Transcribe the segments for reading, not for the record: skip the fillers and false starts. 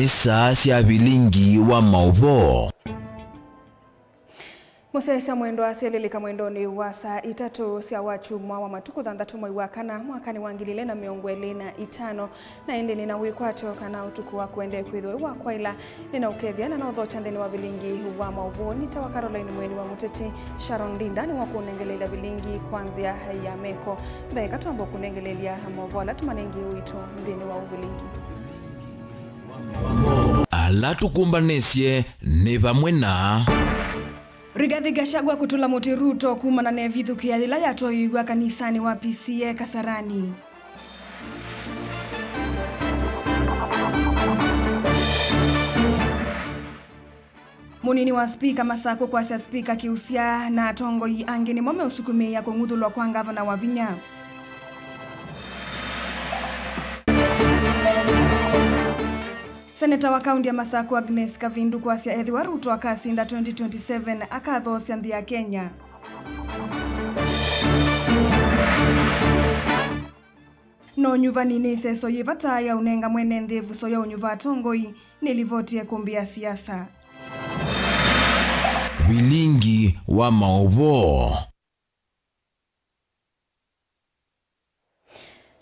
nisa cia bilingi wa mauvo. Musesa mwendo aseleleka mwendoni wa saa 3 cia wachumwa wa matuku 6 mwai wa kana mwakani wa 2025 na ende nina wikwato kana utuku wa kwende kwithwe wa kwaila nina ukethia na notho chandeni wa bilingi wa mauvo ni tawa Caroline Mweni wa Muteti Sharon Dinda ni wa kunengelea bilingi kwanzia ya meko mbeka tuambo kunengelea mauvo la tumanengi uito ndeni wa ubilingi ala tukumbanesie ni vamwe na Rigathi Gachagua kutula Muti Ruto kumana na vithukia ila yatoigwa kanisani wa PCA Kasarani. Munini wa spika Masako kwa sia spika kiusia na Tongoi angeni mome usukumia kungudhulwa kwa gavana wa Vinya. Seneta wa kaunti ya Masako Agnes Kavindu kwa sia Edhi wa Ruto akasinda 2027 akathosia nthi ya Kenya. No nyuvani ni seso yivata ya unenga mwene ndevu so ya unyuva Tongoi nilivotie kumbia siasa. bilingi wa mauvo.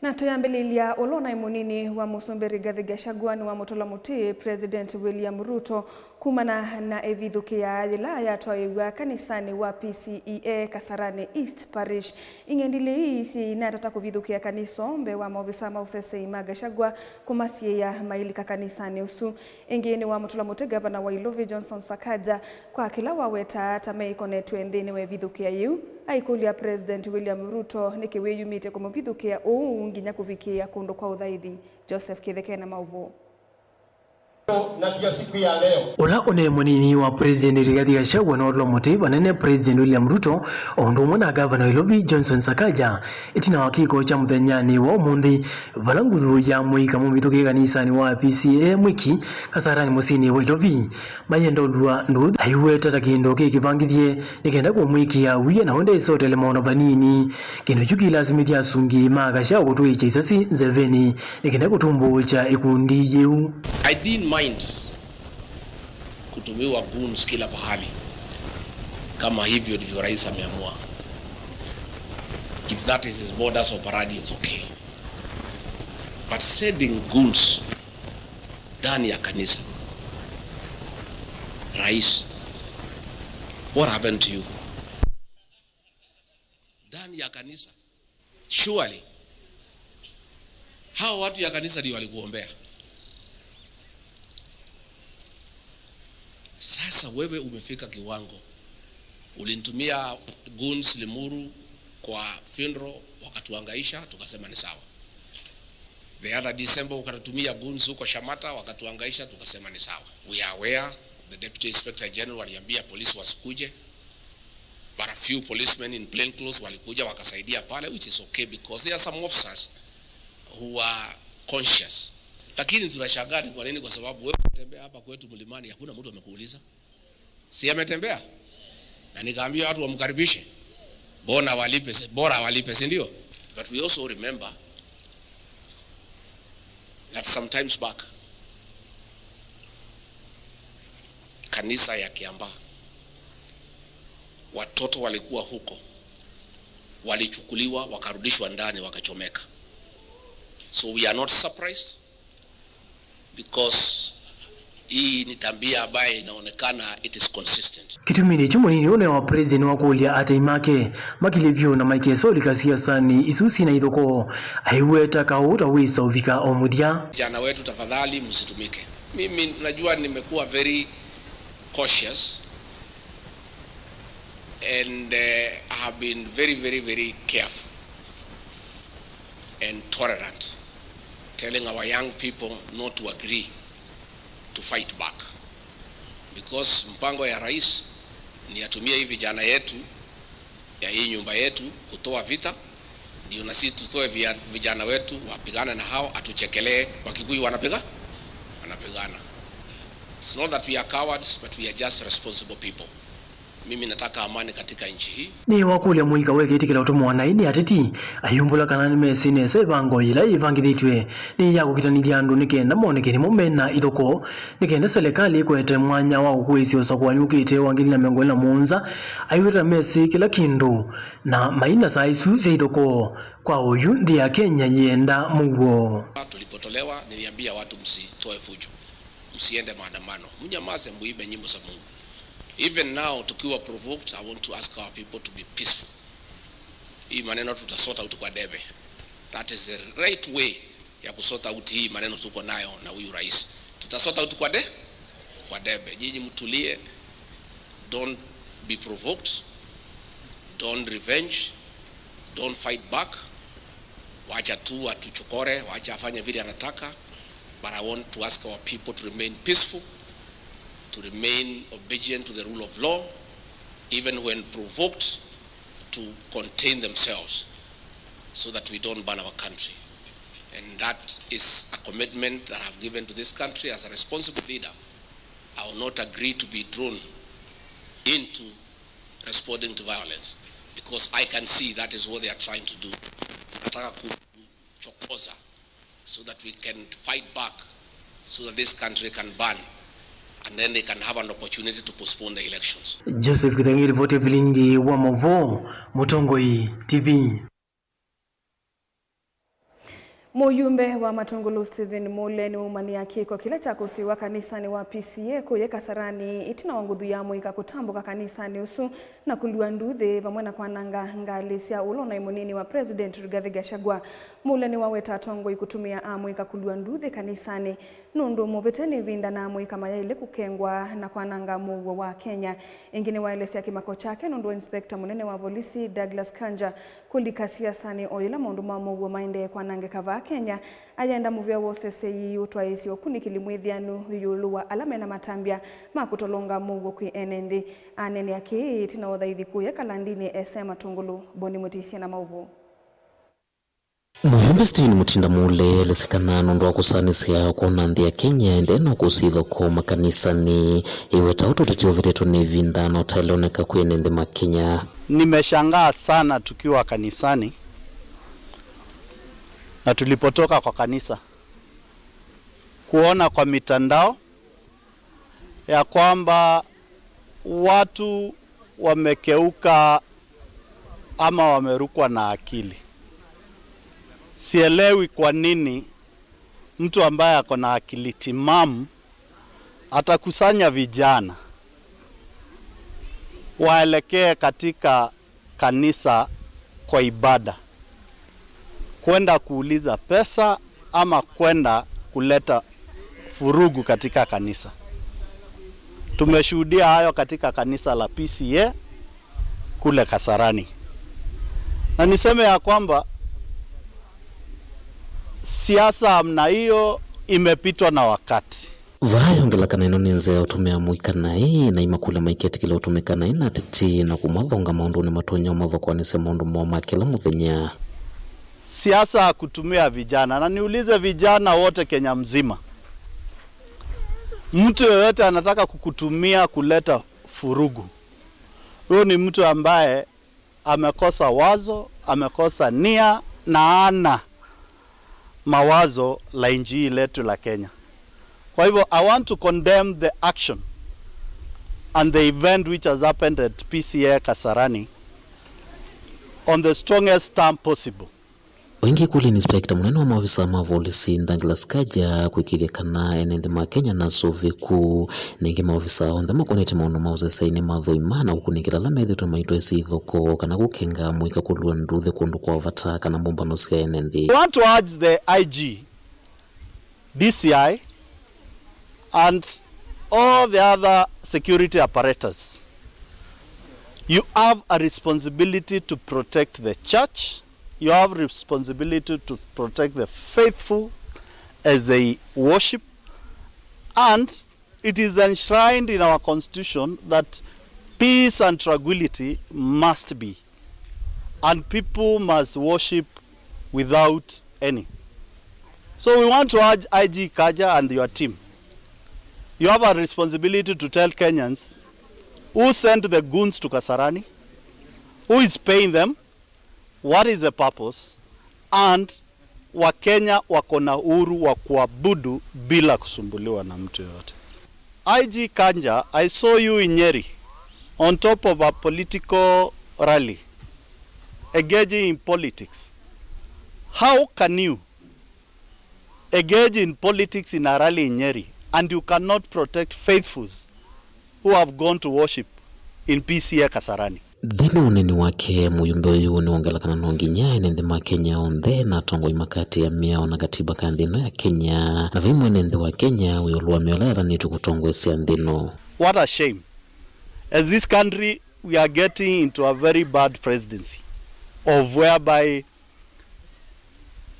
Na tuyambelilia olona imunini wa Musumbi Rigathi Gachagua ni wa Mutola Muti President William Ruto kumana na evithukia ila yatoigwa kanisani wa PCEA Kasarani East Parish ingendile isi na tata kuvithukia kanisombe wa maofisa mausese ima Gachagua kumasie ya mailika kanisani usu ingeni wa Mutola Muti Governor wa Ilovi Johnson Sakaja kwa kila waweta atameiko netwendeni we vithukia yu aikulia President William Ruto nikiweyumite kumuvithukia nginya kufikia kundo kwa udhaithi. Joseph Kitheke na mauvo. Na pia siku ya leo ola one munini wa President Rigathi Gachagua na Mutola Muti banene President William Ruto ondo mwana Governor Ilovi Johnson Sakaja itina wakiko cha muthenyani wa umuthi valanguthu ya mwika muvithukia kanisani wa PCA mwiki Kasarani musini wa Ilovi mayendo lua ndu aiweta takindo kikivangithie nikenda kumwikia wiya na honde isotele maono vanini kino chuki lazimithia sungi ma Gachagua tuicha isasi nzeveni nikenda kutumbu cha ikundi yeu. I didn't mind kutumiwa goons kila pahali kama hivyo ndivyo rais ameamua. If that is his modus operandi, it's okay. But sending goons ndani ya kanisa, rais, what happened to you? Ndani ya kanisa, surely hao watu ya kanisa ndio walikuombea. Sasa wewe umefika kiwango, ulinitumia goons Limuru kwa funeral wakatuangaisha, tukasema ni sawa. The other December ukatutumia goons huko Shamata wakatuangaisha, tukasema ni sawa. We are aware, the Deputy Inspector General aliambia polisi wasikuje, but a few policemen in plain clothes walikuja wakasaidia pale, which is okay because there are some officers who are conscious. Lakini tunashangaa kwa nini? Kwa sababu wewe unatembea hapa kwetu mlimani hakuna mtu amekuuliza. Si ametembea? Na nikaambia watu wamkaribishe. Bora walipe, si ndio? But we also remember that sometimes back kanisa ya Kiambaa watoto walikuwa huko, walichukuliwa wakarudishwa ndani wakachomeka. So we are not surprised because hii ni tabia ambayo inaonekana it is consistent. Kitumini chumunini one wa President wa kulia ataimake makilevyo na Mike Soli kasiasa ni isusi na idhoko aiweta kauta wisa uvika omudia. Jana wetu tafadhali msitumike. Mimi najua nimekuwa very cautious and I have been very careful and tolerant, telling our young people not to agree to fight back, because mpango ya rais ni atumie hivi vijana yetu ya hii nyumba yetu kutoa vita, ndio na sisi tutoe vijana wetu wapigana na hao, atuchekelee Wakikuyu wanapigana. It's not that we are cowards, but we are just responsible people. Mimi nataka amani katika nchi hii. Ni wakule muika weke itikila utumu wanaini atiti ayumbula kanani mesine sebango ila ivangithitwe ni ya kukitanithia andu nikenda monekeni momena itoko nikenda serikali kwete mwanya wa kukwisi osakwanyukite wangili na mengo na munza aiwira mesi kila kindu na maina saisu se itoko kwa uyu ndi ya Kenya yenda mugo. Tulipotolewa niliambia watu msitoe fujo, msiende maandamano, mnyamaze, muibe nyimbo za Mungu. Even now, tukiwa provoked, I want to ask our people to be peaceful. Hii maneno tutasota out kwa debe. That is the right way ya kusota out hii maneno tuko nayo na huyu rais. Tutasota out kwa debe. Nyinyi mtulie. Don't be provoked. Don't revenge. Don't fight back. Wacha tu atuchokore, wacha afanye vile anataka. But I want to ask our people to remain peaceful, to remain obedient to the rule of law, even when provoked, to contain themselves so that we don't burn our country. And that is a commitment that I've given to this country as a responsible leader. I will not agree to be drawn into responding to violence, because I can see that is what they are trying to do. Nataka kuchokoza so that we can fight back, so that this country can burn, and then they can have an opportunity to postpone the elections. Joseph Kithangi, ripoti Vilingi wa Mavo, Mutongoi TV. Muyumbe wa Matungulu Stephen Mole ni umania kiko kile cha kusiwa kanisani wa PCA kuye Kasarani itina wangudhu ya muika kutambuka kanisani usu na kuliwa nduthi vamwena kwa nanga ngalisia ulona imunini wa President Rigathi Gachagua. Mole ni waweta tongo ikutumia amuika kuliwa nduthi kanisani nundu muveteni vinda na amuika mayaile kukengwa na kwa nanga muwa wa Kenya. Ingine waelesi ya kimako chake nundu inspekta munene wa polisi Douglas Kanja kulikasia sani oila mundu mamuwa maende kwa nange kava Kenya ayenda muvya wose seyi utwaisi okunikili mwithianu yuluwa alame na matambia makutolonga mugo kwi enendi anene yake tina wathaithi kuya kalandini SM Matungulu Boni Mutisia na mauvu. Muyumbe Stephen Mutinda Mule lesekana nondo wa kusanisia kuona nthi ya Kenya endena kusitho ko makanisani iweta utotetio viteto ni vinda na utailoneka kwenye nthi Kenya. Nimeshangaa sana tukiwa kanisani na tulipotoka kwa kanisa kuona kwa mitandao ya kwamba watu wamekeuka ama wamerukwa na akili. Sielewi kwa nini mtu ambaye ako na akili timamu atakusanya vijana waelekee katika kanisa kwa ibada, kwenda kuuliza pesa ama kwenda kuleta furugu katika kanisa. Tumeshuhudia hayo katika kanisa la PCA kule Kasarani. Na niseme ya kwamba siasa amna hiyo imepitwa na wakati. Vayo ngela kaneno ninze utumia muikana hii na imakula maiketi kila utumikana hii na titi na kumadhonga maundu ni matonya umadho kwa nise maundu mwama kila muthenya. Siasa kutumia vijana, na niulize vijana wote Kenya mzima. Mtu yoyote anataka kukutumia kuleta furugu, huyo ni mtu ambaye amekosa wazo, amekosa nia na ana mawazo la inji letu la Kenya. Kwa hivyo, I want to condemn the action and the event which has happened at PCA Kasarani on the strongest term possible. Wengi kuli inspekta munene wa maafisa mavolisi Douglas Kanja kuikilia kana enende Kenya na soviku ningi maafisa onda makonete maono mauze saini madho imana ukunikila la medhito maito esi ithoko kana kukenga muika kulua nduthe kundu kwa vata kana mbomba nosika enende. I want to urge the IG, DCI and all the other security apparatus. You have a responsibility to protect the church. You have a responsibility to protect the faithful as they worship. And it is enshrined in our constitution that peace and tranquility must be. And people must worship without any. So we want to urge IG Kanja and your team. You have a responsibility to tell Kenyans Who sent the goons to Kasarani? Who is paying them? What is the purpose? And Wakenya wako na uhuru wa kuabudu bila kusumbuliwa na mtu yote. IG Kanja, I saw you in Nyeri on top of a political rally, engaging in politics. How can you engage in politics in a rally in Nyeri and you cannot protect faithfuls who have gone to worship in PCA Kasarani? Thina uneni wake muyumbe uyu ni wangalakana nonginya enendema Kenya onthe na tongo imakati ya miao na katiba kandino ya Kenya na vimu enende wa Kenya uyoluwa miola ni tukutongo esi andino. What a shame. As this country we are getting into a very bad presidency of whereby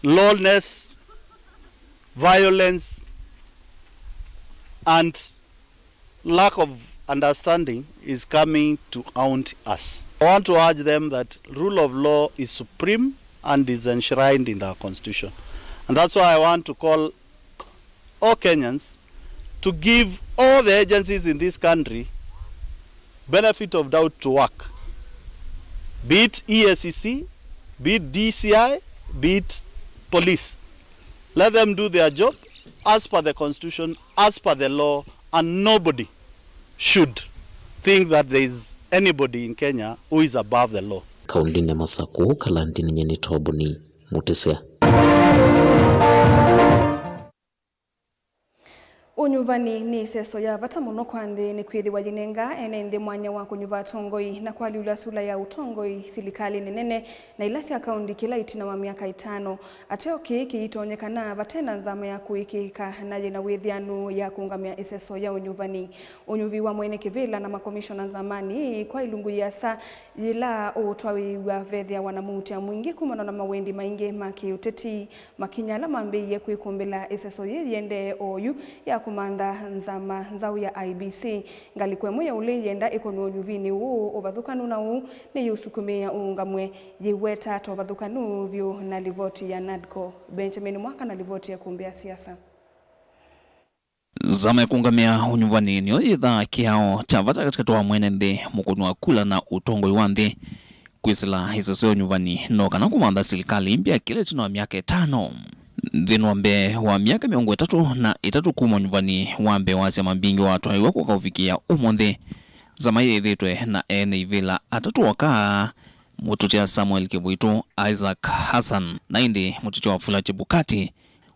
lawlessness, violence and lack of understanding is coming to haunt us. I want to urge them that rule of law is supreme and is enshrined in our constitution. And that's why I want to call all Kenyans to give all the agencies in this country benefit of doubt to work. Be it EACC, be it DCI, be it police. Let them do their job as per the constitution, as per the law, and nobody should think that there is anybody in Kenya who is above the law. Kaundine Masaku, Kalantini Nyeni Tobuni, Mutesia. Unyuvani ni seso ya vata muno kwande ni kwithi wajinenga enende mwanya wa kunyuva tongoi na kwa liula sula ya utongoi silikali nenene na ilasi ya kaundi kila itina wa miaka 5 ateo kiki itonyekana vatena nzama ya kuikika naje na wethianu ya kuungamia iseso ya unyuvani unyuvi wa mwene kivila na makomishona zamani kwa ilungu ya sa yila utwawi wa vethia wanamuti ya mwingi kumana na mawendi maingi maki uteti makinyala mambe ye kuikumbila iseso yende oyu ya kumanda nzama nzau ya IBC ngalikwe ya ule yenda ikono unyuvini uu ovathukanu na uu ni yusukumia uungamwe yiweta tovathukanu vyo na livoti ya NADCO. Benjamin Mwaka na livoti ya kumbia siasa. Zama ya kuungamia unyuvani niyo idha kiao chavata katika toa mwenende mkono wa kula na utongo iwande kuisila hisoso unyuvani no kana kumanda silikali mpya kile chino wa miaka 5 Dhinwambe wa miaka 3 kuma nyuvani wambe wasi mambingi watu haiwa kwa ufikia umonde zama ye dhitwe na ene vila atatu waka mututia Samuel Kibuitu, Isaac Hassan na indi mututia Wafula Chebukati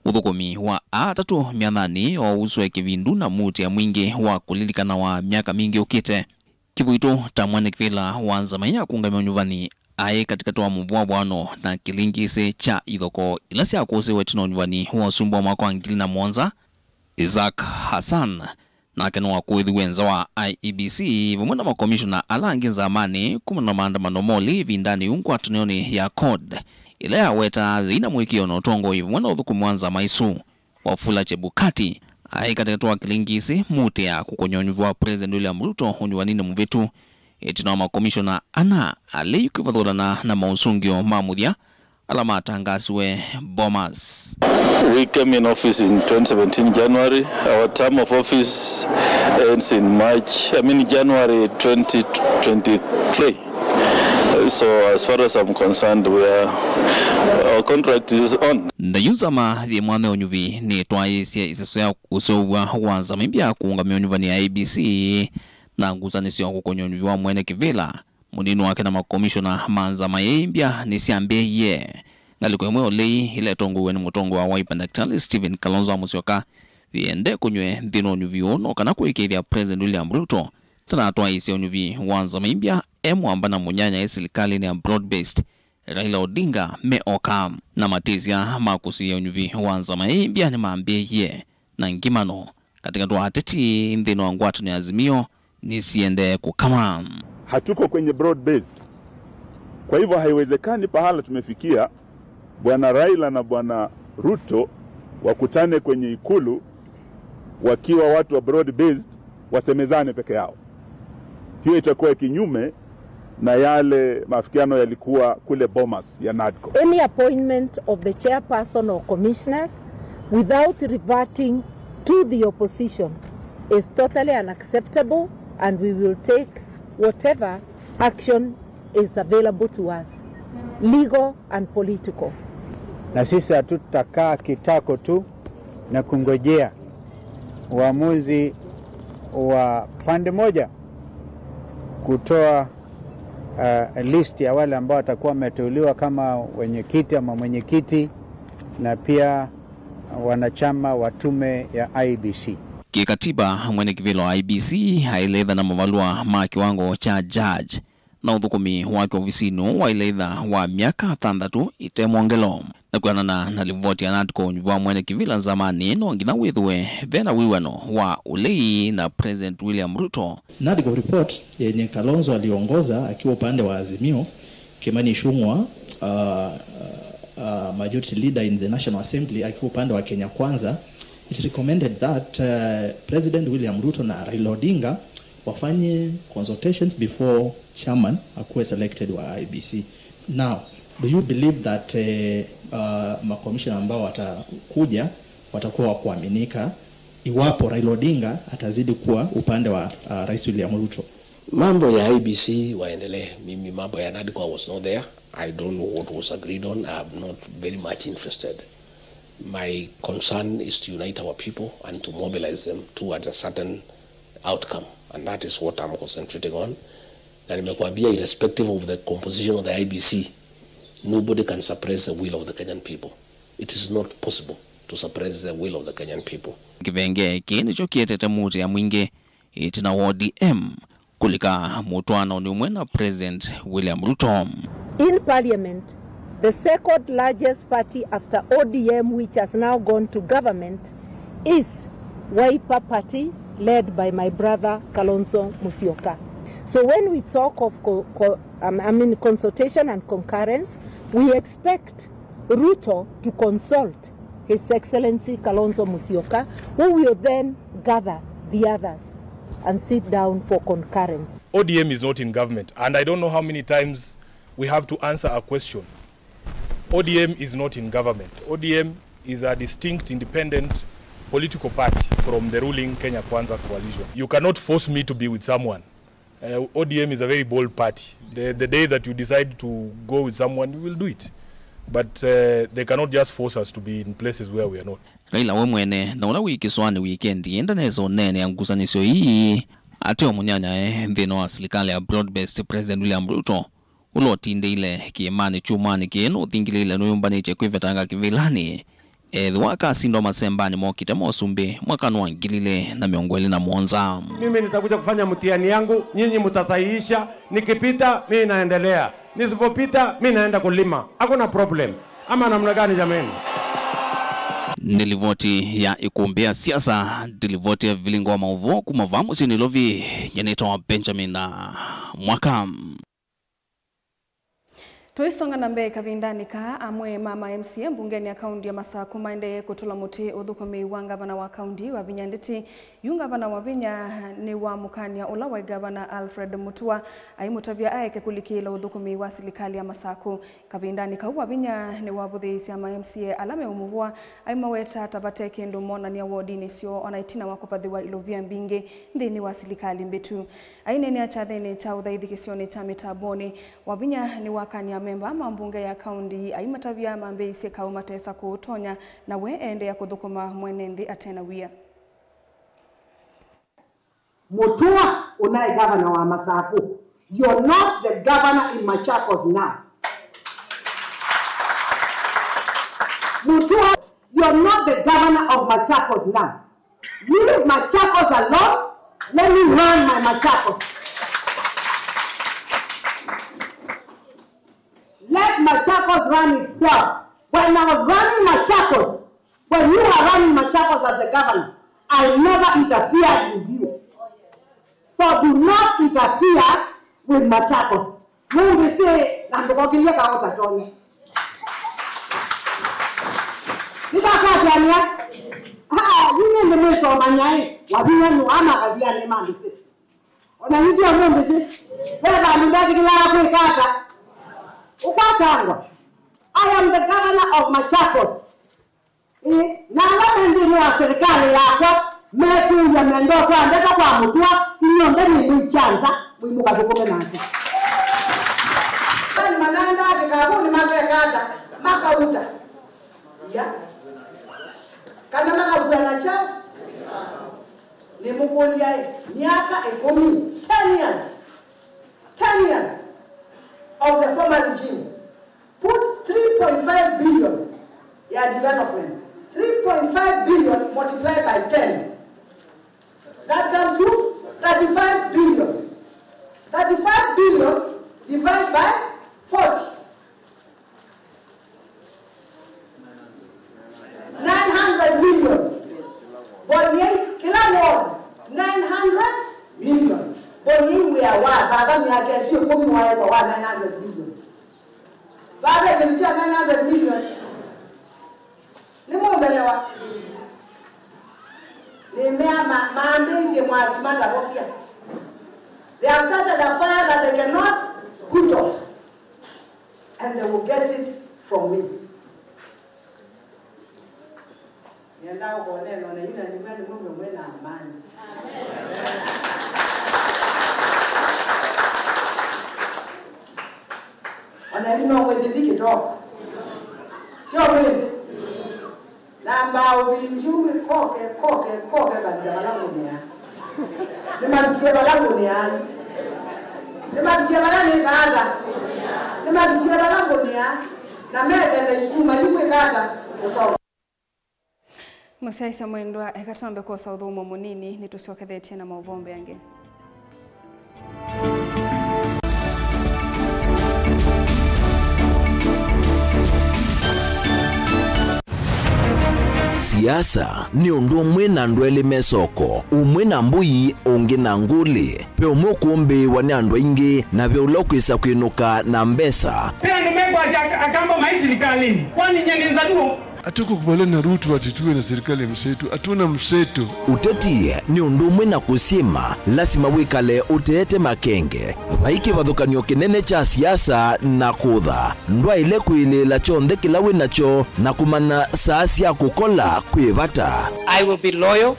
udhukumi wa atatu mianani wa uswe kivindu na muti ya mwingi wa kulilikana wa miaka mingi ukite. Kibuitu tamwane kivila wa zama ya kuungamia nyuvani ae katika toa mvua bwano na kilingise cha idhoko ilasi ya kose wetino nyuvani huwa sumbu wa mwaka wa ngili na Mwanza. Isaac Hassan na kenu wa kuithi wenza wa IEBC vumwenda makomishona alangi zamani kumana maandamano moli vindani ungu atunioni ya code ile ya weta dhina mwikio na utongo vumwenda udhuku Mwanza maisu. Wafula Chebukati ae katika toa kilingise mute ya kukonyonyuvi wa President William Ruto unyuwanini mvitu etina makomishona ana aleyukivadhulana na mausungio mamudia alama tangaswe Bomas. We came in office in 2017 January. Our term of office ends in January 2023. So as far as I'm concerned, our contract is on. Na yuzama the mwane onyuvi ni twaisia isasoya usowa wanza mbia kuungamia onyuvani ya ABC na nguzanisi wa kukonyonyuvi wa mwene kivila muninu wake na makomishona manza mayembia nisiambe ye ngaliko mwe olei ile tongo weni mutongo wa Wiper Daktari Stephen Kalonzo Musyoka viende kunywe ndino nyuvi ono kana kuikithia President William Ruto tana twaisia onyuvi wanza mayembia emu na munyanya ya serikali ni broad based Raila Odinga meoka na matizia makusi ya onyuvi wanza mayembia ni maambie ye na ngimano katika toa hateti ndino angwatu ni Azimio nisiende kukama. Hatuko kwenye broad based. Kwa hivyo haiwezekani pahala tumefikia Bwana Raila na Bwana Ruto wakutane kwenye ikulu wakiwa watu wa broad based wasemezane peke yao. Hiyo itakuwa kinyume na yale maafikiano yalikuwa kule Bomas ya NADCO. Any appointment of the chairperson or commissioners without reverting to the opposition is totally unacceptable, and we will take whatever action is available to us, legal and political. Na sisi hatutakaa kitako tu na kungojea uamuzi wa pande moja kutoa list ya wale ambao watakuwa wameteuliwa kama wenyekiti ama mwenyekiti na pia wanachama wa tume ya IBC. Kikatiba mwenekivilo wa IBC hailedha na mavalua ma kiwango cha judge na uthukumi wake ofisini wailedha wa miaka 6 itemwongelo na kuanana na livoti ya natko nyuva mwenekivila zamani no ngina withwe vena wiwano wa ulei na President William Ruto. Natko report yenye Kalonzo aliongoza akiwa upande wa Azimio, Kimani Ichung'wah majority leader in the National Assembly akiwa upande wa Kenya Kwanza, it recommended that President William Ruto na Raila Odinga wafanye consultations before chairman akuwe selected wa IBC. Now, do you believe that makomishona ambao watakuja watakuwa wa kuaminika iwapo Raila Odinga atazidi kuwa upande wa Rais William Ruto? Mambo ya IBC waendelee. Mimi mambo ya NADCO was not there. I don't know what was agreed on. I'm not very much interested. My concern is to unite our people and to mobilize them towards a certain outcome, and that is what I'm concentrating on. Na nimekuambia, irrespective of the composition of the IBC, nobody can suppress the will of the Kenyan people. It is not possible to suppress the will of the Kenyan people. Kivenge kini chokietete muti ya mwingi itina ODM kulika mutwano ni umwena President William Ruto. In Parliament, the second largest party after ODM, which has now gone to government, is Wiper Party, led by my brother Kalonzo Musyoka. So when we talk of consultation and concurrence, we expect Ruto to consult His Excellency Kalonzo Musyoka, who will then gather the others and sit down for concurrence. ODM is not in government, and I don't know how many times we have to answer a question. ODM is not in government. ODM is a distinct independent political party from the ruling Kenya Kwanza coalition. You cannot force me to be with someone. ODM is a very bold party. The day that you decide to go with someone, you will do it. But they cannot just force us to be in places where we are not. Raila wemwene na ula wiki swani weekend yenda nezo nene ya ngusanisyo hii ateo munyanya ndino wa serikali ya broad-based President William Ruto ulo tinde ile kiemani chumani kienu thingile ile nuyumbani chekwivetanga kivilani waka sindo masembani mokita mosumbi mwakanu wangilile na miongwele na mwonza. Mimi nitakuja kufanya mtihani yangu, nyinyi mtasahihisha, nikipita mimi naendelea, nisipopita mimi naenda kulima. Hakuna problem. Ama namna gani jameni? Nilivoti ya ikumbia siasa, nilivoti ya vilingo wa mauvo kumavamu sinilovi nyenito Benjamin na mwaka. Tuisonga na mbe kavindani ka amwe mama MCA mbungeni ya kaundi ya Masaku maende kutola muti uthukumi wa gavana wa kaundi wa Vinya Ndeti. Gavana wa Vinya ni wa mukania ula wa gavana Alfred Mutua aimutavia aeke kulikila uthukumi wa serikali ya Masaku. Kavindani ka wa Vinya ni wa vuthisi ama MCA alame umuvua aimaweta tabate kendo mona ni awodi nisio onaitina wakufadhiwa ilovia mbingi ndini wa serikali mbetu. Aine ni achathene cha uthaithikisioni cha mitaboni. Wa Vinya ni wakania memba ama mbunge ya kaundi aimatavia mambeisi kaumatesa kuutonya na we ende ya kuthukuma mwenendi atena wia. Mutua unaye governor wa Masaku. You're not the governor in Machakos now. Mutua, you're not the governor of Machakos now. Leave Machakos alone. Let me run my Machakos. Let Machakos run itself. When I was running Machakos, when you were running Machakos as the governor, I never interfered with you. So do not interfere with Machakos. You will say, "Nandokokilia kaota toni." Nikakatiania. You need the mess of Manyai. Wabiya no ama kadia ne man bisi. Ona yidi o mo bisi. Whether ndadi kila ko ikata. Ukatangwa. I am the governor of Machakos. Na la ndi ya serikali yako meku ya mendoka ndeka kwa Mutua niombe ni chanza Mwimuka tukome nake. Kani mananda kikabuni makekata makauta. Ya. Kana makabwana chao. Ni mukulia miaka 10 years of the former regime. Put 3.5 billion development. 3.5 billion multiplied by 10. That comes to 35 billion. 35 billion divided by 40. 900 million. Bonye kila ward 900 million. Bonye we are wa baba mi akesi komi wa 900 million. Baba kilicha 900 million. Nimo mbelewa. Nimea maambizi mwatimata bosia. They have started a fire that they cannot put off. And they will get it from me. Yenda ukone no na yina nimani mwe na amani. Ana yino mwezi diki toka. Tio mwezi. Namba ubinjumi koke bandika balangu ni ya. Nimabikia balangu ni ya. Nimabikia balangu ni kaza. Nimabikia balangu ni ya. Na mete na yikuma yikwe kata usawa. Musaisa mwendwa ekatambe kwa saudhumo munini nitusiokethetie na mauvombe yange. Siasa ni undu umwe na ndwele mesoko umwe na mbui ungi na nguli pe umwe kumbi wani andu ingi na vya ulokwisa kwinuka na mbesa pia numegwa akambo maisilikalini kwani nyengenza duo Atuko kubaliana na Ruto atituwe na serikali mseto, atuna mseto. Uteti ni undu umwe na kusima, lazima wikale uteete makenge. Vaiki vathukanio kinene cha siasa na kutha. Ndwa ile kuilila chonde kilawe nacho na kumana saasi ya kukola kuivata. I will be loyal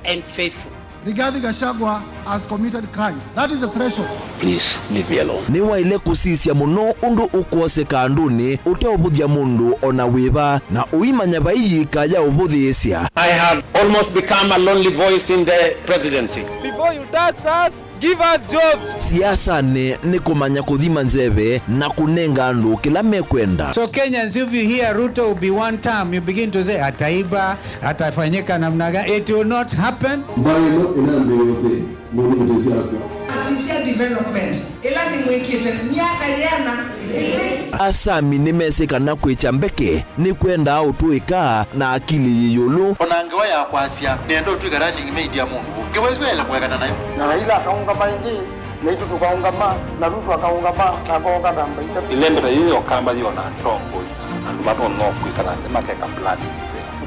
and faithful. Rigathi Gachagua has committed crimes. That is the threshold. Please leave me alone. Ni wa ile kusisia muno undu ukose kanduni uteobuthia mundu ona wiva na uimanya vaiji kaya ubuthiisia. I have almost become a lonely voice in the presidency. Before you tax us, give us jobs. Siasa ni kumanya kuthima nzeve na kunenga andu kila mekwenda. So Kenyans, if you hear Ruto will be one term, you begin to say ataiba, atafanyika namna gani. It will not happen. Sisia development. Ela ni mwekete miaka yana ele. Asami nimeseka na kwechambeke ni kwenda utuika na akili yiyulu. Onangewa ya kwasia nendo tuigarani media mungu. Gewezwele kwekana nayo. Na Raila akaunga maingi, na itu tukaunga ma, na Ruto akaunga ma, kagonga damba ita. Ilembera yiyo kamba yona tongo. Andu bato no kwikana makeka plan.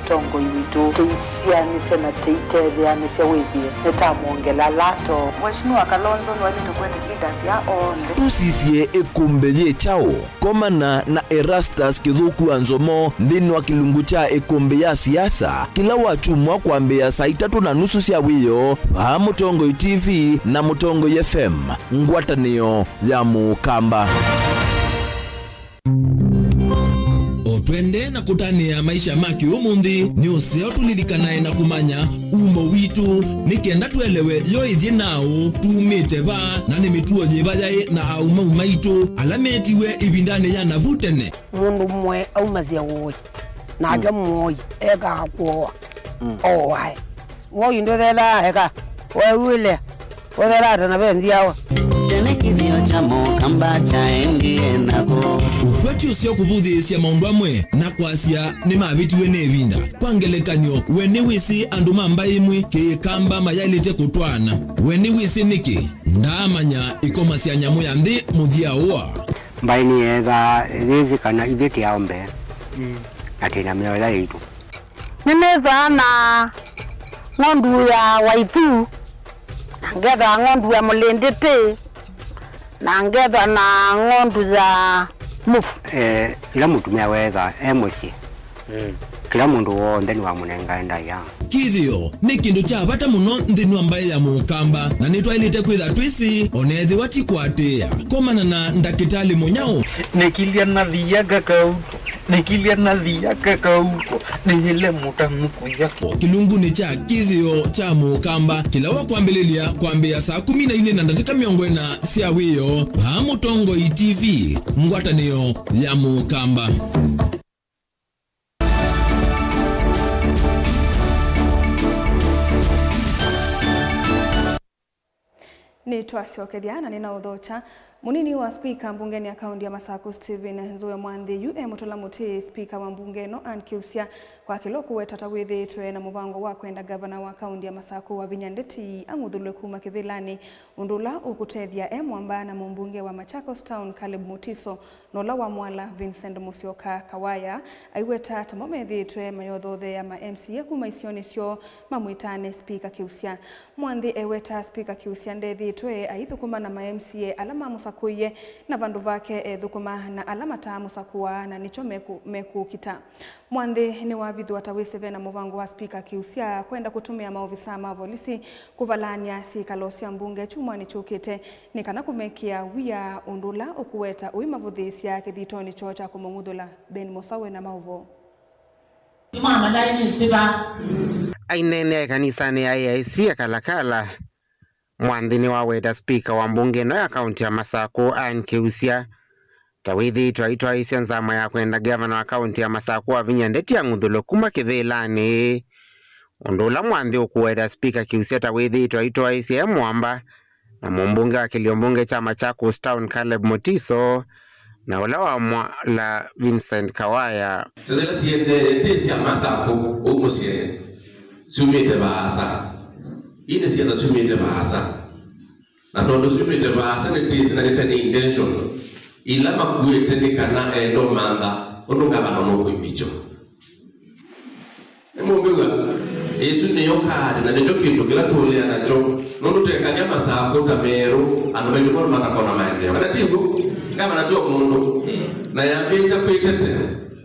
Tongo yitu teisia ni sena teitethia ni sewithie netamuongela lato Mheshimiwa Kalonzo ni wali tukwenda leaders ya onde tusisie ekumbe ye chao komana na Erastus Kithuku Anzomo ndini wa kilungu cha ekumbe ya siasa kila wachumwa kuambia saa 3:30 cia wiyo va Mutongo TV na Mutongo FM ngwatanio ya Mukamba. Twende na kutania maisha maki umundi ni useo tulilikanae na kumanya umo witu nikienda tuelewe yo ithi nao tumite ba na ni mituo jibajai na auma umaitu alametiwe ibindane ya navutene mundu mwe aumazia woi na aja mwoi eka hakuoa owai woi ndo thela eka wewile wethela atana benzi yawa Tenekithio cha Mukamba cha engie nako ukweti usio kubuthisia maundu amwe na kwasia ni mavitiwe ne vinda kwangelekanyo weni wisi andu mamba imwe ke kamba mayailite kutwana weni wisi niki ndamanya ikoma cia nyamu ya nthi muthia uwa mbaini etha thithi kana ithiti aombe atina miola itu nimeza na ngondu ya waithu ngetha ngondu ya mulinditi na ngetha na ngondu za mufu ila mutumia wetha muci kila mundu wonthe ni wa munenga enda ya kithio ni kindu cha bata muno nthini ambaye ya mukamba na nitwailite kwitha twisi onethi watikwatia komana na ndakitali munyao nikilia na thiaga kauko nikilia na thiaga kauko nihile mutamuku yako kilungu ni cha kithio cha mukamba kila wa kwambililia kwambia saa 14 na dakika 40 cia wiyo ha Mutongo TV ngwatanio ya mukamba. Ni twasiokethiana nina uthocha munini wa speaker mbungeni ya kaunti ya Masaku Stephen Nzoe Mwanthi Mutola Muti speaker wa mbungeno Ann Kiusya kwa kiloku wetata withitwe na muvango wa kwenda governor wa kaunti ya Masaku wa Vinyandeti amuthulwe kuma kivilani undula ukutethia Mwamba na mbunge wa Machakos Town Caleb Mutiso nola wa Mwala Vincent Musyoka Kawaya aiweta tamomethitwe mayothothe ya MCA kuma isioni cio mamwitane speaker Kiusya. Mwanthi eweta speaker Kiusya ndethitwe aithukuma na MCA alama musakuye na vandu vake thukuma na alama ta musakua na nicho mekukita. Mwanthi ni wavithu watawise na muvango wa speaker Kiusya kwenda kutumia maofisa ma polisi kuvalania sikalo cia mbunge chumwa ni chukite ni kana kumekia wia undula ukuweta uimavuthisia kithitoni cho cha kumungudula Ben Musawe na mauvo Imama ndaini siba ainene kanisani ya AIC Kalakala. Mwanthi ni waweta speaker wa mbungeno ya kaunti ya Masaku Ann Kiusya tawithi twaitwa isianzama ya kwenda governor wa kaunti ya Masaku wa Vinyandeti ang'uthulo kuma kivilani undula Mwanthi ukuweta speaker Kiusya tawithi twaitwa isia Mwamba na mumbunge wa kiliombunge cha Machakos Town Caleb Mutiso na ula wa Mwala Vincent Kawaya. Sasa siende tesi ya Masaku umusie sumite baasa ine siasa sumite baasa na tondo sumite baasa ne tesi na nitani intention ila makuete ni kana endo manda onuka banono kwimicho emumbiwa Yesu ne yokade na nejo kindu kila tole anacho nono tekanya Masaku Kameru anobenye kwa makakona maendeleo kana tibu kama najua mundu na yambeza kuitete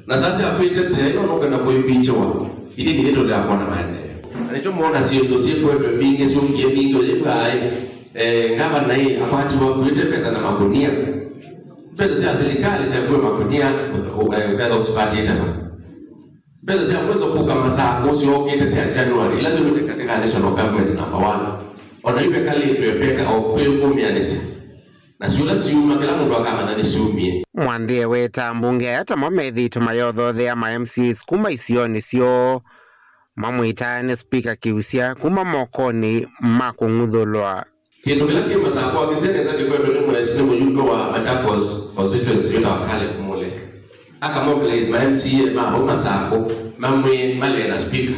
na sasa kuitete ino nokana kwimicho wa ili ni ndio la kona maendeleo anacho muona sio dosie kwa bingi sio ngie bingi ile bai ngaba na hii apati wa kuite pesa na magunia pesa za serikali za kwa magunia ukada usipati tena pesa za uwezo kuka Masaku sio kitu cha January lazima ni katika national government number 1 wanaipe kali tuepeka au kwa 10 na sula siuma kila mundu akama na siumie. Mwanthi eweta mbunge hata momethi tumayothothe ya MCAs kuma isioni cio mamwitane speaker Kiusya kuma mokoni makung'uthulwa kindu kila kima Masaku akizene za kikwendo ni mweshini mjumbe wa Machakos constituency yona wakale kumule aka mobilize MCA mambo Masaku mamwe malena speaker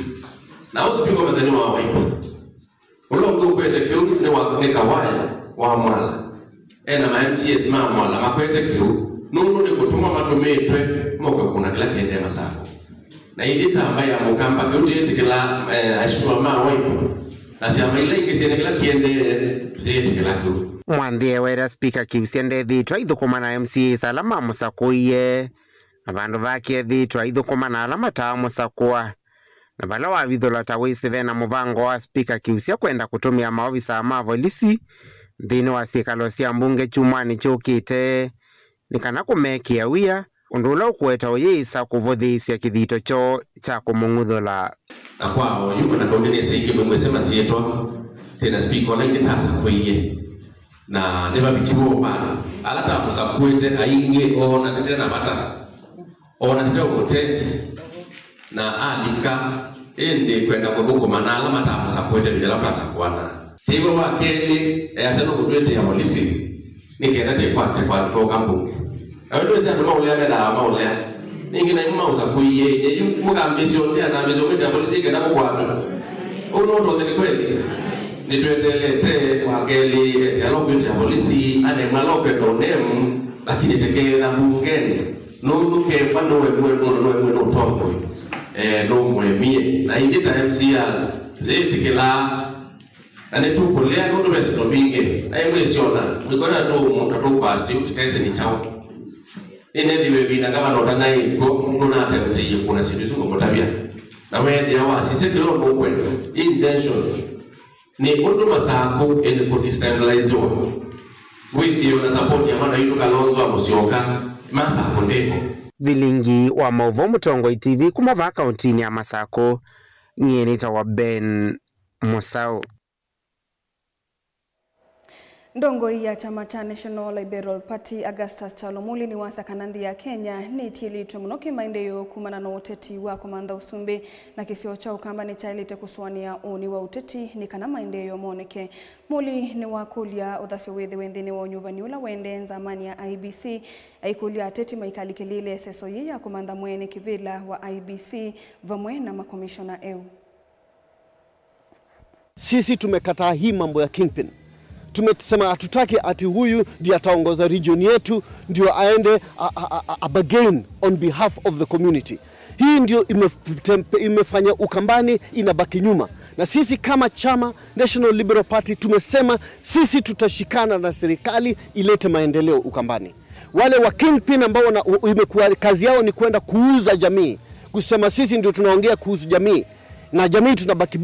na speaker madhani wa waipa ulongo kwende kiu ni Kawaya wa Mwala na MCAs Mwala makwete kiu nundu ni kutuma matumitwe moko kuna kila kende Masaku na idita ambaye amukamba kiuti kila ashitwa waipa na siama ile ingesene kila kiende kila kiu. Mwanthi eweta speaker Kiusya ndethitwa ithukuma na MCAs alama musakuye na vandu vake thitwa ithukuma na alama ta musakua na vala wavithula tawisi na muvango wa speaker Kiusya kwenda kutumia maofisa ma polisi thini wa sikalo cia mbunge chumwani chukite ni kana kumekia wia undula ukuweta uyisa kuvuthisya kithito cho cha kumung'uthula na kwao yuko na kaunti saiki mwesema sietwa tena speaker na ingitasa kwiye na neba bikibo bana alata kusakwete ainge ona tena bata ona tete na alika ende kwenda kuthukuma na alama ta musakwete bila pasa kwana tibo wa keli aseno kutwete ya polisi nikenda te kwa kambu ndio sasa ndio maulea na maulea ningina nyuma usakuye ye mugambisyo ndia na mezo mwenda polisi kenda kwa uno ndo ni kweli nitwetelete kwa keli talo kwete ya polisi ane maloke ndo nemu lakini tekela bungeni nundu ke pano wewe no topo no mwemie na ingita MCAs zetikela ane tuko lea nundu besi tobinge na imwesiona mikona tu kwa si utese ni chao ine diwe bina kama nota nai ko nuna atemti kuna sibisu ko tabia na wende wa sisi ndio mwe intentions ni undu masako ende ku destabilize with you na support ya mana yitu Kalonzo Musyoka masako ndeko vilingi wa Mauvo Mutongoi TV kumava kauntini ya Masako nyenita wa Ben Musau. Ndongoi ya chama cha National Liberal Party Augustus Chalomuli ni wasa kanandi ya Kenya ni tilitwe munoki maendeleo kumana na uteti wa komanda Usumbi na kisio cha Ukamba ni chailite kuswania uni wa uteti ni kana maendeleo moneke. Muli ni wakulia uthasio wethe wendeni wa unyuvaniula wende nzamani ya IBC aikulia ateti maikali kelile seso ya komanda mwene kivila wa IBC vamwe na makomishona EU. Sisi tumekataa hii mambo ya kingpin. Tumesema hatutaki ati huyu ndiye ataongoza region yetu ndio aende bargain on behalf of the community. Hii ndio imefanya Ukambani inabaki nyuma. Na sisi kama chama National Liberal Party tumesema sisi tutashikana na serikali ilete maendeleo Ukambani. Wale wa kingpin ambao imekuwa kazi yao ni kwenda kuuza jamii, kusema sisi ndio tunaongea kuhusu jamii na jamii tunabaki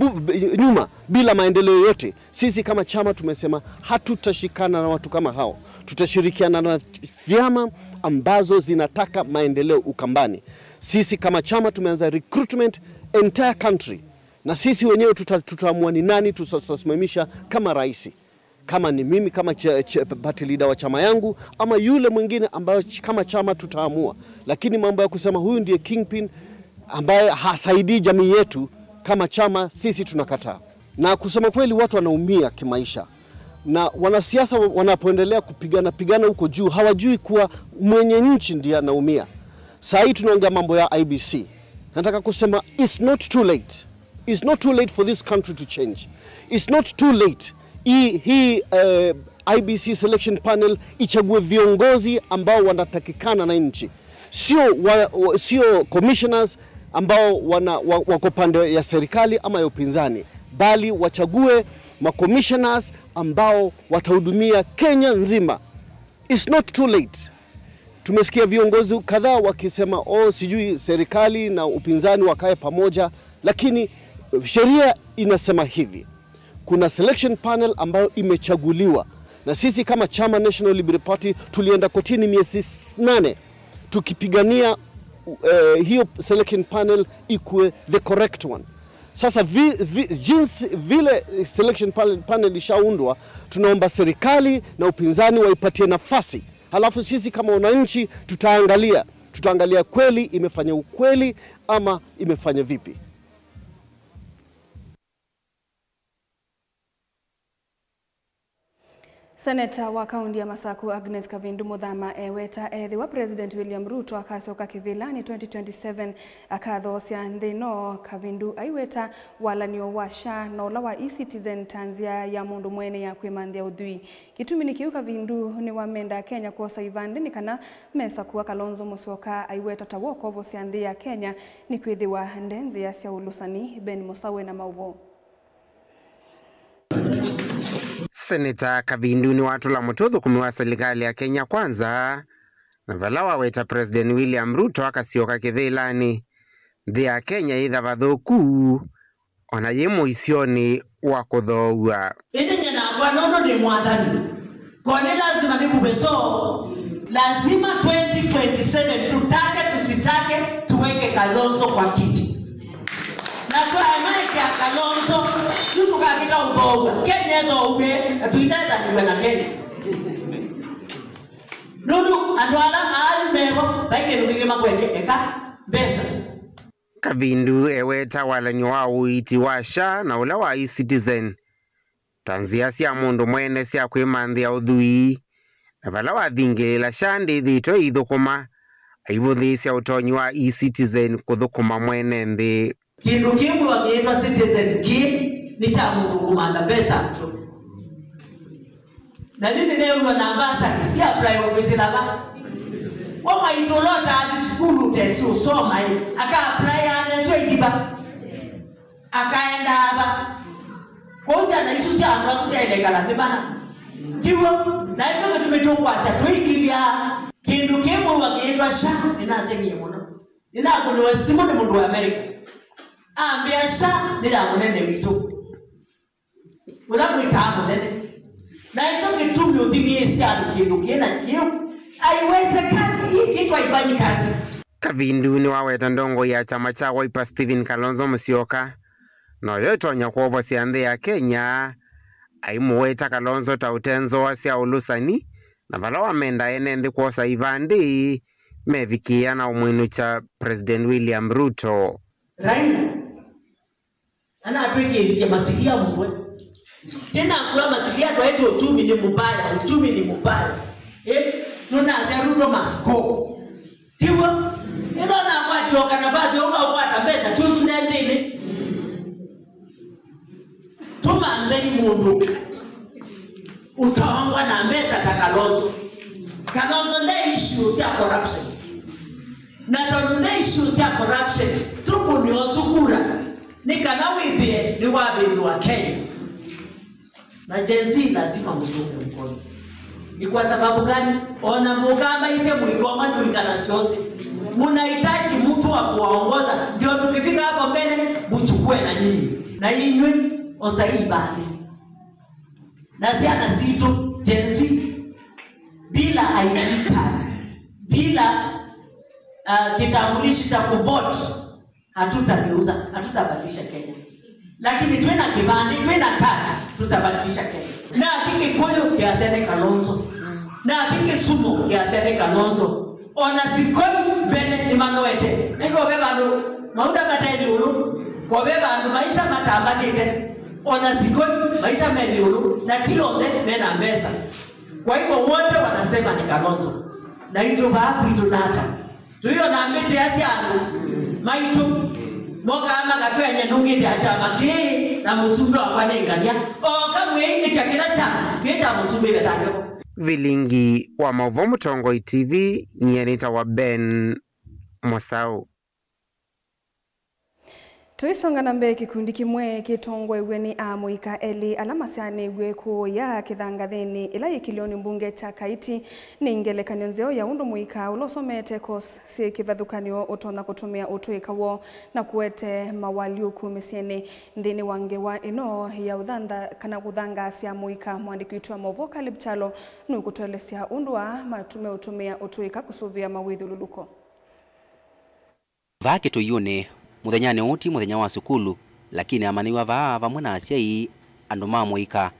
nyuma bila maendeleo yote. Sisi kama chama tumesema hatutashikana na watu kama hao. Tutashirikiana na vyama ambazo zinataka maendeleo Ukambani. Sisi kama chama tumeanza recruitment entire country. Na sisi wenyewe tutaamua ni nani tutasimamisha kama rais. Kama ni mimi kama party leader wa chama yangu ama yule mwingine ambaye kama chama tutaamua. Lakini mambo ya kusema huyu ndiye kingpin ambaye hasaidii jamii yetu kama chama sisi tunakataa. Na kusema kweli watu wanaumia kimaisha. Na wanasiasa wanapoendelea kupigana huko juu hawajui kuwa mwenye nchi ndiye anaumia. Sasa hii tunaongea mambo ya IBC. Nataka kusema it's not too late. It's not too late for this country to change. It's not too late. IBC selection panel ichague viongozi ambao wanatakikana na nchi. Sio commissioners ambao wako pande ya serikali ama ya upinzani, bali wachague commissioners ambao watahudumia Kenya nzima. It's not too late. Tumesikia viongozi kadhaa wakisema sijui serikali na upinzani wakae pamoja, lakini sheria inasema hivi. Kuna selection panel ambayo imechaguliwa. Na sisi kama chama National Liberal Party tulienda kotini miezi 8 tukipigania hiyo selection panel ikuwe the correct one. Sasa jinsi vile selection panel ishaundwa, tunaomba serikali na upinzani waipatie nafasi. Halafu sisi kama wananchi tutaangalia kweli imefanya ukweli ama imefanya vipi. Seneta wa kaunti ya Masako Agnes Kavindu Muthama eweta ethi wa President William Ruto akasoka kivilani 2027 akathosia nthino. Kavindu aiweta walanio wa SHA na ula wa eCitizen tanzia ya mundu mwene ya kwimanthia uthui. Kitumi ni kiu Kavindu ni wamenda Kenya kosa ivande ni kana mesa kuwa Kalonzo Musyoka aiweta tawoko vosia nthi ya Kenya ni kwithiwa ndenzi ya cia ulusani. Ben Musawe na Mauvo. Seneta Kavindu ni watu la mututhu kumiwa serikali ya Kenya kwanza na vala waweta President William Ruto akasioka kivilani nthi ya Kenya itha vathuku ona yimo isioni wa kuthoua. Ini nyana kwa nono ni mwathani kwa ni lazima nibubeso lazima 2027 tutake tusitake tuweke Kalonzo kwa kiti. Na kwa maana ya Kalonzo tuko katika ubao Kenya ndo uge tuitaza niwe na Kenya Nunu andwala almebo baike nubige makweje eka besa. Kavindu eweta walanyo wa uiti wa SHA na ula wa eCitizen tanzia cia mundu mwene cia kwimanthia uthui na vala wathingirira SHA ndithito ithukuma aivuthi cia utonyi wa eCitizen kuthukuma mwene nthi. Kindu kimwe wakiitwa Citizen ni cha mundu kumanda pesa tu. Na nini leo na ambasa si apply obisilaba. Wama itolota hadi skulu tesi usoma aka apply ane sio ikiba. Akaenda hapa. Kozi anaisusia angazo ya ile kala bana. Jiwo na hiyo tumetokwa sasa tuikilia kindu kimwe wakiitwa SHA ninasengeye muno. Ninakuno wasimu ni mundu wa America. ambiasha nila munene wito unamwita munene na hicho kitumi udhimisi adukinukie na kio haiwezekani hii kitu haifanyi kazi. Kavindu ni waweta ndongo ya chama cha Wiper Stephen Kalonzo Musyoka no yotonya kwa siande ya Kenya aimuweta Kalonzo tautenzo wasia ulusani na vala wamenda enende kwa saivandi mevikia na umwinu cha President William Ruto. Raila ana atuikielisia masikia mvwe tena kwa masikia kwa eti uchumi ni mbaya tunasia Ruto masko tiwa ilo na kwa joka na bazi kwa pesa chuzu ndini tuma ndeni mundu utaongwa na mesa ta Kalonzo nde issues ya corruption na nde issues ya corruption tuku ni osukura nikana wibie ni wabindu wa Kenya na jenzi lazima mtunge mkono. Ni kwa sababu gani? Ona mugamba ise mlikoma nduikana shosi. Munahitaji mtu wa kuwaongoza ndio tukifika hapo mbele mchukue na nyinyi. Na inywe osaibani. Na siana situ jenzi bila ID card, bila kitambulisho cha kuvote hatutabadilisha Kenya. Lakini tuena kibandi, tuena kadi, tutabadilisha Kenya. Na apike koyo kiasene Kalonzo. Na apike sumo kiasene Kalonzo. Ona sikoi bene ni manoete. Niko beba ndo mauda mateli ulu. Kwa beba ndo maisha matambatite. Ona sikoi maisha meli ulu. Na tionde mena mesa. Kwa hivyo wote wanasema ni Kalonzo. Na hito baku hito nata. Tuyo na ambiti yasi anu. Maitu. Moka ama katwe nyenungi dia chama ki na musumbe wapanengania kamwe itakira chama pita musumbe betako. Vilingi wa Mavomo Tongoi TV ni Anita wa Ben Mosau. Tuisonga na mbele kikundi kimwe kitongwa iwe ni Amuika Eli alamasiane iwe ko ya kithangathini ila yikilioni mbunge cha Kaiti ni ingelekano nzeo ya undu muika ulosomete kos si kivathukanio utona kutumia utuika wo na kuete mawaliuku misiene ndini wangewa ino ya udhanda kana kuthanga sia muika mwandiki wetu wa Movoka Lipchalo ni kutuelezea undu wa matume utumia utuika kusuvia mawithululuko. Vake tuyune muthenyane uti muthenya wa sukulu lakini amaniwa vava mwana asiai andu mamuika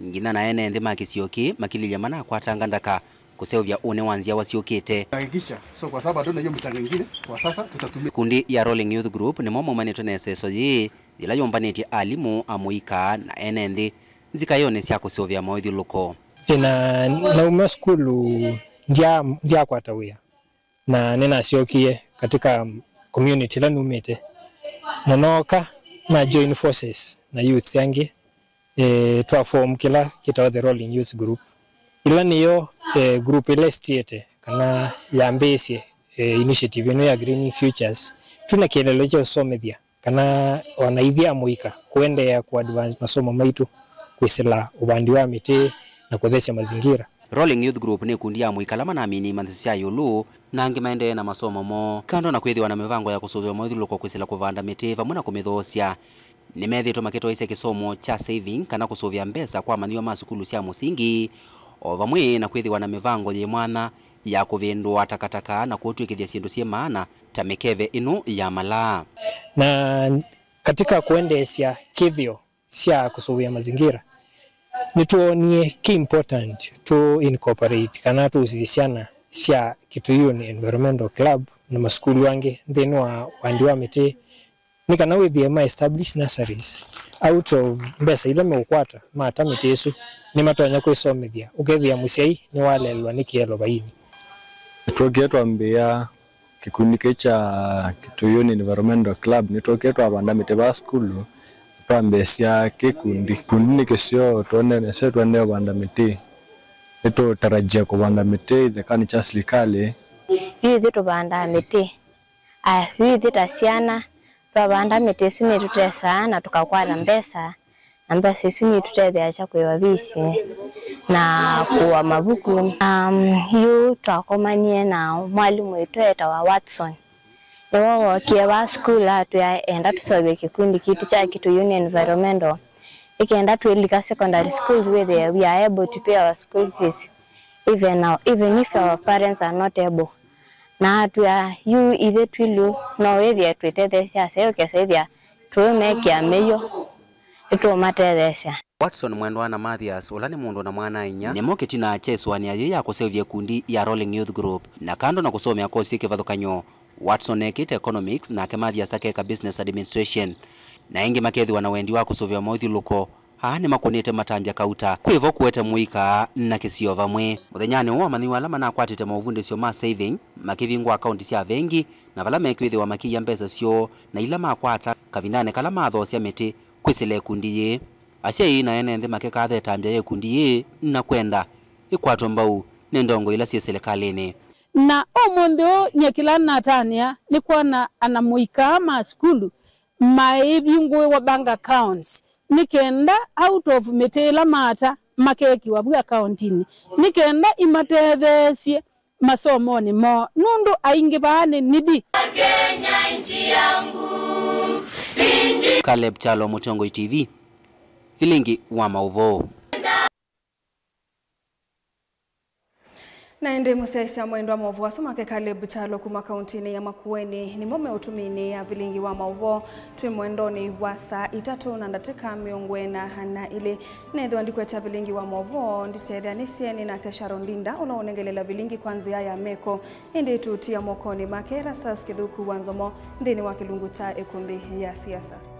ngina na ene nthi makicioki makililia mana kwatanga ndaka kuseuvya une wanzia wasiokite. Hakikisha so kwa sababu ndio mtango mwingine kwa sasa tutatumia kundi ya Rolling Youth Group ni momo manetwe na seso yi ila yombaneti alimu amuika na ene nthi zikayone sia kuseuvya mawithuluko ina na skulu ndia kwatawia na nina siokie katika community la numete nanoka na join forces na youth yangi to form kila kita the Rolling Youth Group ila niyo group ile stiete kana yambesi initiative no ya Green Futures tuna kielelo cha usomethia kana wanaivia muika kuendelea ku advance masomo maitu kwisila ubandi wa miti na kuthesha mazingira. Rolling Youth Group ni kundi ya muikalama na amini manthisia yulu na angi maendelee na masomo mo kando na kwithiwa na mivango ya kusuvia mawithuluko kwisila kuvanda miti vamwe na kumithosya ni methitwo makitwa ise kisomo cha saving kana kusuvia mbesa kwa maniwa masukulu cia musingi o vamwe na kwithiwa na mivango ye mwana ya kuvindwa takataka na kuotwikithia sindu cia maana ta mikeve inu ya mala na katika kuendesya kivyo cia kusuvia mazingira nituonie ki important to incorporate kana tusisiana cia Kituyuni Environmental Club na maskulu wange then wa wandiwa miti nikana withie ma establish nurseries out of mbesa ile mekwata mata mitesu ni matonya kwisomithia ukethia musiai ni walelwa nikielo baini toketwa mbia kikundi cha Kituyuni Environmental Club nitoketwa abanda mite ba skulu pambesia kikundi nikisio tuone setwa ndio banda miti ito tarajia kubanda miti thekani cha serikali hizi tubanda miti hizi tasiana tubanda miti suni tutesa na tukakwala mbesa na mbesa suni tutethea cha kwewa bisi na kuwa mabuku hiyo twakomanie na mwalimu wetu eta wa Watson Ewo kiwa school atu ya enda tusobe kikundi kitu cha kitu union environmental. Ikienda to Elika secondary school where we are able to pay our school fees even now, even if our parents are not able. Na atu ya you either twilu no we there tweete thesia sayo kesevia to make ya meyo ito mate thesia. Watson Mwendwana Mathias ulani mundu na mwana inya ni moketi na cheswa ni ayo ya kusevia kundi ya Rolling Youth Group na kando na kusomea kosi kivathukanyo. Watson ekite economics na Mathias akeka business administration na ingi makethi wanawendi wa kusovia moithuluko ni makunite matambia kauta kwivo kuwete muika na kisio vamwe muthenyani wa mani wala mana kwatite mauvunde sio ma saving makivingwa account cia vengi na vala mekwithi wa makiya mpesa sio na ila makwata kavindane kala matho cia miti kwisile kundi ye asia hii na ene makeka the tambia ye kundi ye na kwenda ikwatwa mbau ni ndongo ila cia serikalini na omondo nyekila natania ni kuona anamuika ma skulu maibingwe wa bank accounts nikenda out of metela mata makeki wa bwa accountini nikenda imatethesie masomoni mo nundu aingi bane nidi Kenya inchi yangu inchi. Caleb Chalo, Mutongo TV, Filingi wa Mauvo. Na ende musesa mwendo wa Mauvo asomake Caleb Chalo kuma kauntini ya Makueni ni mome utumini ya Vilingi wa Mauvo tui mwendoni wa saa 3 na ndatika miongwena na ile netho ndikweta Vilingi wa Mauvo nditethia nisieni na Kesharo Ndinda unaonengelela Vilingi kwanzia ya meko indi tutia mokoni make Erastus Kithuku Wanzomo ndini wa kilungu cha ekumbi ya siasa.